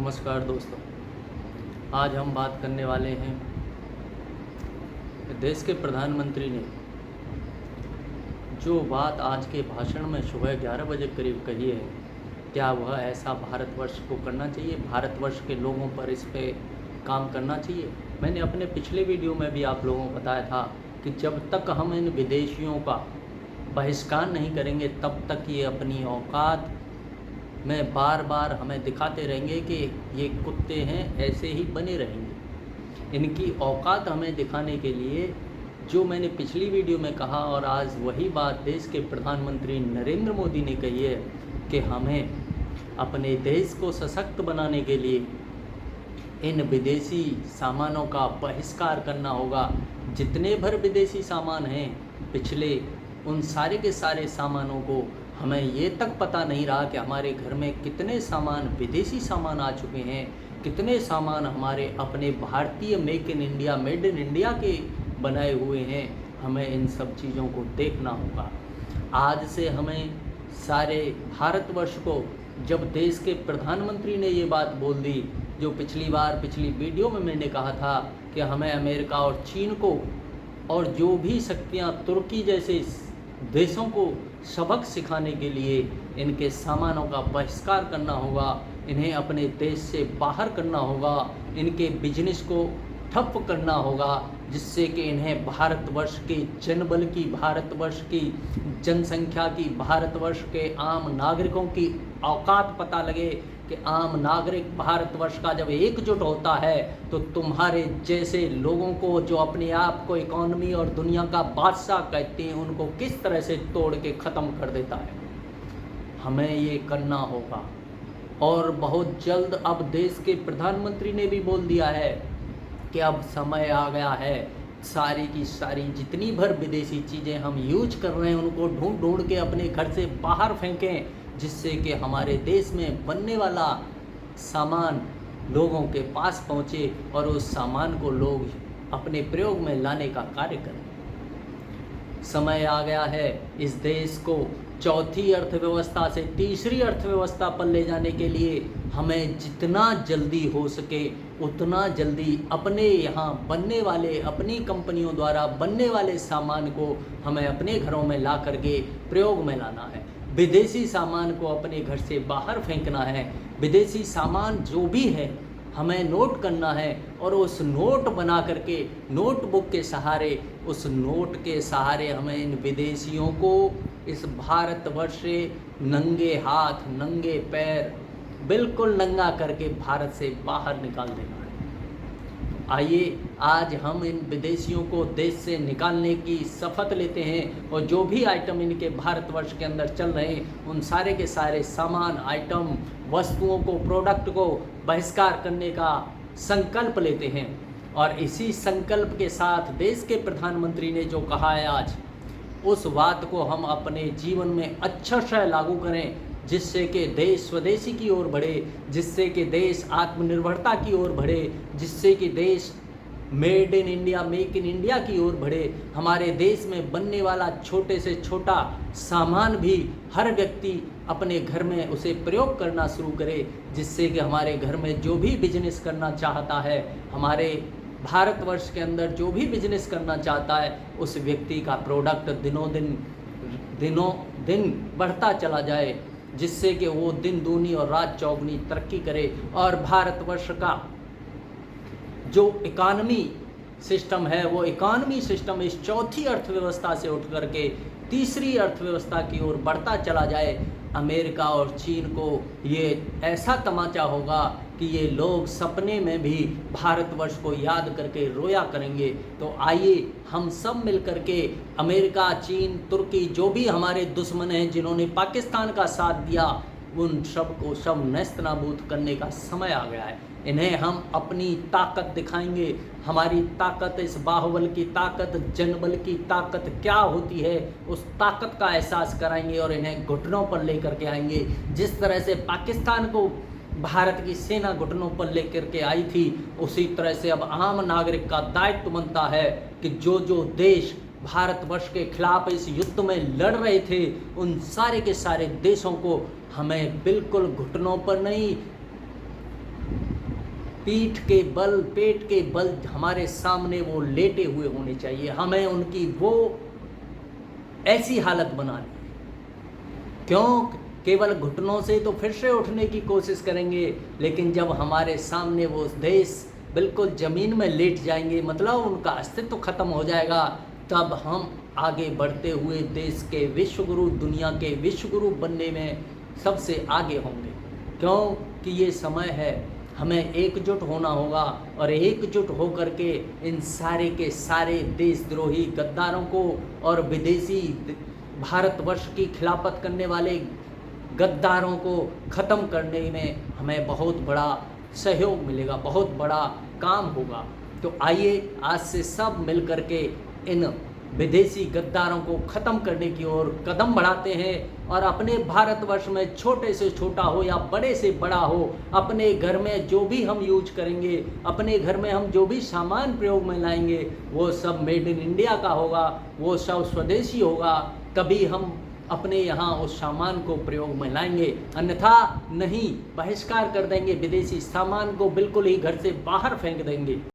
नमस्कार दोस्तों, आज हम बात करने वाले हैं देश के प्रधानमंत्री ने जो बात आज के भाषण में सुबह 11 बजे करीब कही है, क्या वह ऐसा भारतवर्ष को करना चाहिए? भारतवर्ष के लोगों पर इस पे काम करना चाहिए? मैंने अपने पिछले वीडियो में भी आप लोगों को बताया था कि जब तक हम इन विदेशियों का बहिष्कार नहीं करेंगे तब तक ये अपनी औकात में बार बार हमें दिखाते रहेंगे कि ये कुत्ते हैं, ऐसे ही बने रहेंगे। इनकी औकात हमें दिखाने के लिए जो मैंने पिछली वीडियो में कहा और आज वही बात देश के प्रधानमंत्री नरेंद्र मोदी ने कही है कि हमें अपने देश को सशक्त बनाने के लिए इन विदेशी सामानों का बहिष्कार करना होगा। जितने भर विदेशी सामान हैं पिछले, उन सारे के सारे सामानों को हमें ये तक पता नहीं रहा कि हमारे घर में कितने सामान विदेशी सामान आ चुके हैं, कितने सामान हमारे अपने भारतीय make in India, made in India के बनाए हुए हैं। हमें इन सब चीज़ों को देखना होगा। आज से हमें सारे भारतवर्ष को, जब देश के प्रधानमंत्री ने ये बात बोल दी, जो पिछली वीडियो में मैंने कहा था कि हमें अमेरिका और चीन को और जो भी शक्तियाँ तुर्की जैसे देशों को सबक सिखाने के लिए इनके सामानों का बहिष्कार करना होगा, इन्हें अपने देश से बाहर करना होगा, इनके बिजनेस को ठप करना होगा, जिससे कि इन्हें भारतवर्ष के जनबल की, भारतवर्ष की जनसंख्या की, भारतवर्ष के आम नागरिकों की औकात पता लगे कि आम नागरिक भारतवर्ष का जब एकजुट होता है तो तुम्हारे जैसे लोगों को, जो अपने आप को इकोनॉमी और दुनिया का बादशाह कहते हैं, उनको किस तरह से तोड़ के ख़त्म कर देता है। हमें ये करना होगा और बहुत जल्द। अब देश के प्रधानमंत्री ने भी बोल दिया है कि अब समय आ गया है, सारी की सारी जितनी भर विदेशी चीज़ें हम यूज कर रहे हैं उनको ढूंढ ढूंढ के अपने घर से बाहर फेंकें, जिससे कि हमारे देश में बनने वाला सामान लोगों के पास पहुँचे और उस सामान को लोग अपने प्रयोग में लाने का कार्य करें। समय आ गया है इस देश को चौथी अर्थव्यवस्था से तीसरी अर्थव्यवस्था पर ले जाने के लिए हमें जितना जल्दी हो सके उतना जल्दी अपने यहाँ बनने वाले, अपनी कंपनियों द्वारा बनने वाले सामान को हमें अपने घरों में ला करके प्रयोग में लाना है। विदेशी सामान को अपने घर से बाहर फेंकना है। विदेशी सामान जो भी है हमें नोट करना है और उस नोट बना करके, नोटबुक के सहारे, उस नोट के सहारे हमें इन विदेशियों को इस भारतवर्ष से नंगे हाथ, नंगे पैर, बिल्कुल नंगा करके भारत से बाहर निकाल देना है। आइए आज हम इन विदेशियों को देश से निकालने की शपथ लेते हैं और जो भी आइटम इनके भारतवर्ष के अंदर चल रहे हैं उन सारे के सारे सामान, आइटम, वस्तुओं को, प्रोडक्ट को बहिष्कार करने का संकल्प लेते हैं। और इसी संकल्प के साथ देश के प्रधानमंत्री ने जो कहा है आज, उस बात को हम अपने जीवन में अच्छा से लागू करें, जिससे कि देश स्वदेशी की ओर बढ़े, जिससे कि देश आत्मनिर्भरता की ओर बढ़े, जिससे कि देश made in India, make in India की ओर बढ़े। हमारे देश में बनने वाला छोटे से छोटा सामान भी हर व्यक्ति अपने घर में उसे प्रयोग करना शुरू करे, जिससे कि हमारे घर में जो भी बिजनेस करना चाहता है, हमारे भारतवर्ष के अंदर जो भी बिजनेस करना चाहता है, उस व्यक्ति का प्रोडक्ट दिनों दिन बढ़ता चला जाए, जिससे कि वो दिन दूनी और रात चौगुनी तरक्की करे और भारतवर्ष का जो इकॉनमी सिस्टम है वो इकॉनमी सिस्टम इस चौथी अर्थव्यवस्था से उठ करके तीसरी अर्थव्यवस्था की ओर बढ़ता चला जाए। अमेरिका और चीन को ये ऐसा तमाचा होगा कि ये लोग सपने में भी भारतवर्ष को याद करके रोया करेंगे। तो आइए हम सब मिल करके अमेरिका, चीन, तुर्की, जो भी हमारे दुश्मन हैं जिन्होंने पाकिस्तान का साथ दिया, उन सब को सब नेस्त नाबूद करने का समय आ गया है। इन्हें हम अपनी ताकत दिखाएंगे। हमारी ताकत, इस बाहुबल की ताकत, जनबल की ताकत क्या होती है, उस ताकत का एहसास कराएंगे और इन्हें घुटनों पर लेकर के आएंगे। जिस तरह से पाकिस्तान को भारत की सेना घुटनों पर लेकर के आई थी, उसी तरह से अब आम नागरिक का दायित्व बनता है कि जो जो देश भारतवर्ष के खिलाफ इस युद्ध में लड़ रहे थे, उन सारे के सारे देशों को हमें बिल्कुल घुटनों पर नहीं, पीठ के बल, पेट के बल हमारे सामने वो लेटे हुए होने चाहिए। हमें उनकी वो ऐसी हालत बनानी। क्यों? केवल घुटनों से तो फिर से उठने की कोशिश करेंगे, लेकिन जब हमारे सामने वो देश बिल्कुल ज़मीन में लेट जाएंगे, मतलब उनका अस्तित्व खत्म हो जाएगा, तब हम आगे बढ़ते हुए देश के विश्वगुरु, दुनिया के विश्वगुरु बनने में सबसे आगे होंगे। क्यों कि ये समय है, हमें एकजुट होना होगा और एकजुट होकर के इन सारे के सारे देशद्रोही गद्दारों को और विदेशी भारतवर्ष की खिलाफत करने वाले गद्दारों को ख़त्म करने में हमें बहुत बड़ा सहयोग मिलेगा, बहुत बड़ा काम होगा। तो आइए आज से सब मिल कर के इन विदेशी गद्दारों को ख़त्म करने की ओर कदम बढ़ाते हैं और अपने भारतवर्ष में छोटे से छोटा हो या बड़े से बड़ा हो, अपने घर में जो भी हम यूज करेंगे, अपने घर में हम जो भी सामान प्रयोग में लाएंगे, वो सब मेड इन इंडिया का होगा, वो सब स्वदेशी होगा। तभी हम अपने यहाँ उस सामान को प्रयोग में लाएंगे, अन्यथा नहीं, बहिष्कार कर देंगे, विदेशी सामान को बिल्कुल ही घर से बाहर फेंक देंगे।